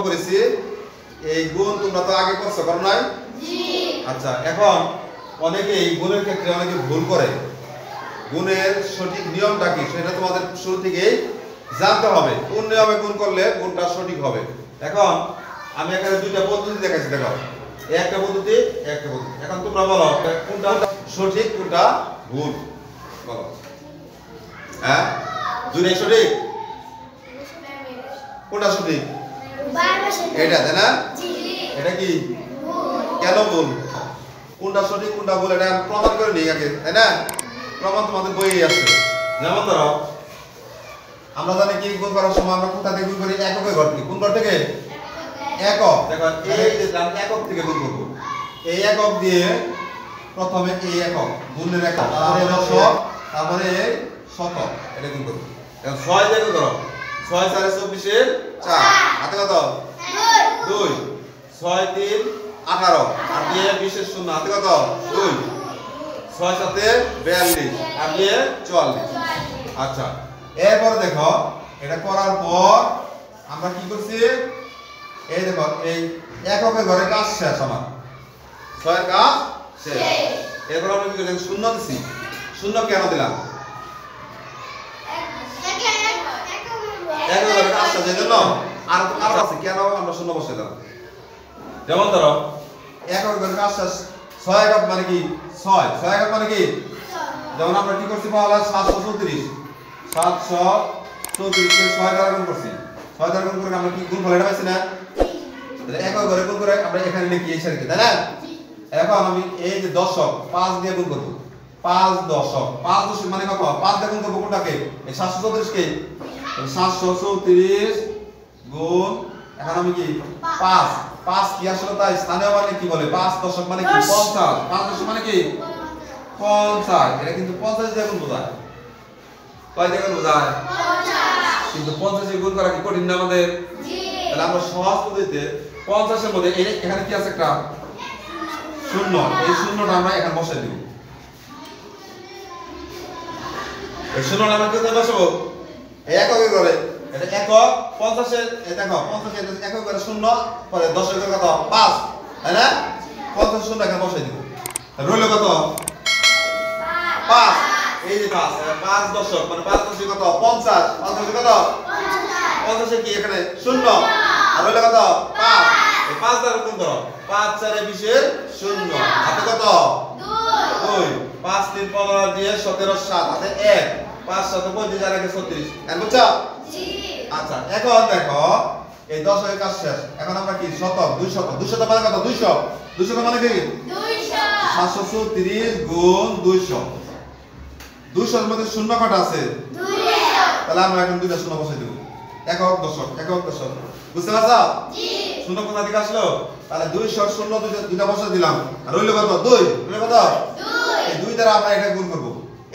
করেছি এই গুণ তোমরা তো আগে করছো করো নাই? জি। আচ্ছা এখন অনেকেই গুণের ক্ষেত্রে অনেকে ভুল করে। গুণের সঠিক নিয়মটা কি সেটা তোমাদের শুরু থেকেই জানতে হবে। কোন নিয়মে গুণ করলে গুণটা সঠিক হবে। এখন আমি এখানে দুইটা পদ্ধতি দেখাচ্ছি, দেখো একটা পদ্ধতি একটা পদ্ধতি। এখন তোমরা বলো কোনটা সঠিক কোনটা ভুল বলো। হ্যাঁ দুইটাই সঠিক? কোনটা সঠিক? এটা তাই না? এটা কি কেন ভুল? কোনটা সঠিক কোনটা ভুল এটা প্রমাণ করে নিই আগে, তাই না? প্রমাণ তোমাদের বইয়ে আছে। যেমন ধরো আমরা জানি কি গুণ করার সময় আমরা কোথা থেকে গুণ করি? এককের ঘর থেকে। কোন ঘর থেকে? একক। দেখো এই যে একক থেকে গুণ করব। এই একক দিয়ে প্রথমে এই একক গুণের একক, তারপরে দশক, তারপরে শতক, এটা গুণ করব। এখন 6 দিয়ে গুণ করো। 6 4 24 এর 4 হাতে কত? 2 6 3 18 আর দিয়ে 20 এর 0 হাতে কত? 2 6 7 42 আর দিয়ে 44। আচ্ছা এরপর দেখো এটা করার পর আমরা কি করছি? এই দেখো এই এককের ঘরে কাজ শেষ, আমার 6 এর কাজ শেষ। এরপর আমরা কি করলাম? শূন্য দিছি। শূন্য কেন দিলাম? এককের ঘরে কাজ শেষ এজন্য। আর কারণ আছে কেন আমরা শূন্য বসে দিলাম? যেমন ধরো এককের ঘরে কাজ শেষ 6 একক মানে কি? 6 6 একক মানে কি? যেমন আমরা কি করছি পাওয়া 734 734 কে 6 দ্বারা গুণ করছি। 6 দ্বারা গুণ করে আমরা কি গুণ ফল এটা পাইছি না? তাহলে একক ঘরে গুণ করে আমরা এখানে লিখি এই সারিতে, তাই না? এখন আমি এই যে দশক 5 দিয়ে গুণ করব। 5 দশক 5 দশক মানে কত? 5 দিয়ে গুণ করব কোনটাকে? এই 734 কে। 734 গুণ এখন আমি কি 5 5 কি আসলে তাই স্থানীয় মানে কি বলে? 5 দশক মানে কি? 50 5 দশক মানে কি? 50। এটা কিন্তু 50 দিয়ে গুণ বোঝায়। কয় দিয়ে গুণ বোঝায়? 50। কিন্তু 50 দিয়ে গুণ করা কি কঠিন না আমাদের? জি। তাহলে আমরা সহজ পদ্ধতিতে 50 এর মধ্যে এখানে কি আছে? একটা শূন্য। এই শূন্যটা আমরা এখানে বসাই দেব। এই শূন্যটা আমরা কোথায় বসাবো? এই এককের ঘরে। এটা একক 50 এর দেখো 50 এর একক ঘরে শূন্য পরে 10 এর কত? 5, তাই না? 50 শূন্য এখানে বসাই দেব। রইল কত? 5। এই যে 5 দশক মানে 5 দশক কত? 50 50 কত? 50 এর কি এখানে শূন্য আর রইল কত? 5। এই 5 দ্বারা গুণ করো। 5 4 20 এর 0 হাতে কত? 2 5 3 15 দিয়ে 17 7 হাতে 1 5 7 35 আর 1 36। এখন বুঝছো? জি। আচ্ছা এখন দেখো এই 10 এর কাজ শেষ। এখন আমরা কি শতক 200 200 মানে কত? 200 200 মানে কি? 200 734 গুণ 200 200 এর মধ্যে শূন্য কত আছে? 2 তাহলে আমরা এখন দুইটা শূন্য বসাই দেব। একক দশক বুঝতে পারছো? জি। শূন্য কোথা থেকে আসলো? তাহলে 200 শূন্য দুইটা বসাই দিলাম আর রইল কত? 2 রইল কত? 2 এই 2 দ্বারা আমরা এটা গুণ করব।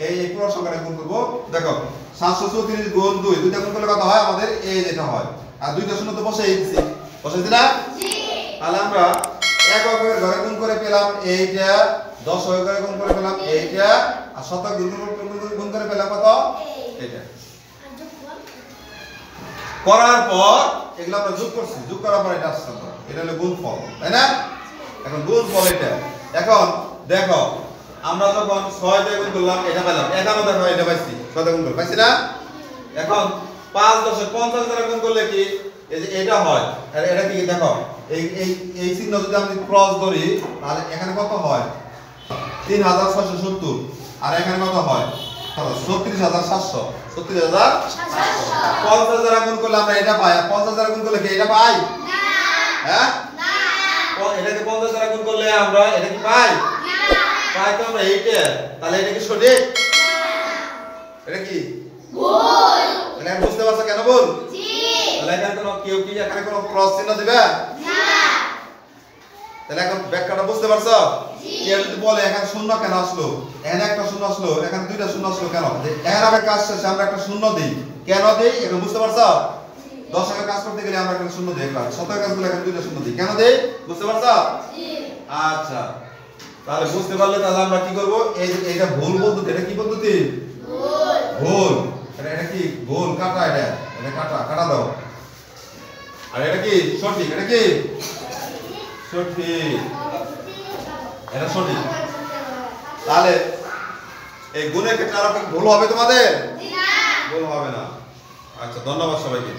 এই পুরো সংখ্যাটা গুণ করব। দেখো 734 গুণ 2 দুইটা গুণ করলে কত হয়? আমাদের এই যেটা হয়। আর দুইটা শূন্য তো বসাই দিছি, বসাইছি না? জি। তাহলে আমরা এককের ঘরে গুণ করে পেলাম এইটা, দশকের ঘরে গুণ করে পেলাম এইটা, আর শতক গুণ করে পেলাম কত? এইটা। করার পর এগুলো আমরা যোগ করছি, যোগ করার পর এটা আসছে, এটা হলো গুণফল, তাই না? এখন গুণফল এটা। এখন দেখো আমরা যখন 6 দিয়ে গুণ করলাম এটা পেলাম, এখানেও দেখো এটা পাইছি 6 দিয়ে গুণ করলাম, পাইছি না? এখন 5 10 50 দ্বারা গুণ করলে কি এই যে এটা হয়, আর এটা কি দেখো এই চিহ্ন যদি আমি ক্রস ধরি তাহলে এখানে কত হয়? 3670 আর এখানে কত হয়? 36700 36700। 50 দ্বারা গুণ করলে আমরা এটা পাই, আর 50 দ্বারা গুণ করলে কি এটা পাই? না। হ্যাঁ না। এটাকে 50 দ্বারা গুণ করলে আমরা এটা কি পাই? না। পাই তো আমরা এইটা। তাহলে এটা কি সঠিক? না। এটা কি ভুল? এটা বুঝতে পারছো কেন ভুল? জি। তাহলে এখানে কোনো কেউ কি এখানে কোনো ক্রস চিহ্ন দিবে? না। তাহলে এখন ব্যাখ্যাটা বুঝতে পারছো? জি। কেউ যদি বলে এখানে শূন্য কেন আসলো, এখানে একটা শূন্য আসলো, এখানে দুইটা শূন্য আসলো কেন? এখানে আমরা কাজ শেষে আমরা একটা শূন্য দেই, কেন দেই এখন বুঝতে পারছো? 10 এর কাজ করতে গেলে আমরা একটা শূন্য দেই, একটা 17 এর কাজগুলো এখানে দুইটা শূন্য দেই, কেন দেই বুঝতে পারছো? জি। আচ্ছা তাহলে বুঝতে পারলে তাহলে আমরা কি করব? এইটা ভুল পদ্ধতি। এটা কি পদ্ধতি? ভুল। ভুল। এটা কি ভুল? কাটা এটা কাটা দাও। আর এটা কি সঠিক? এটা কি সঠিক? এটা সঠিক। তাহলে এই গুণের ক্ষেত্রে আরো কি ভুল হবে তোমাদের? ভুল হবে না। আচ্ছা, ধন্যবাদ সবাইকে।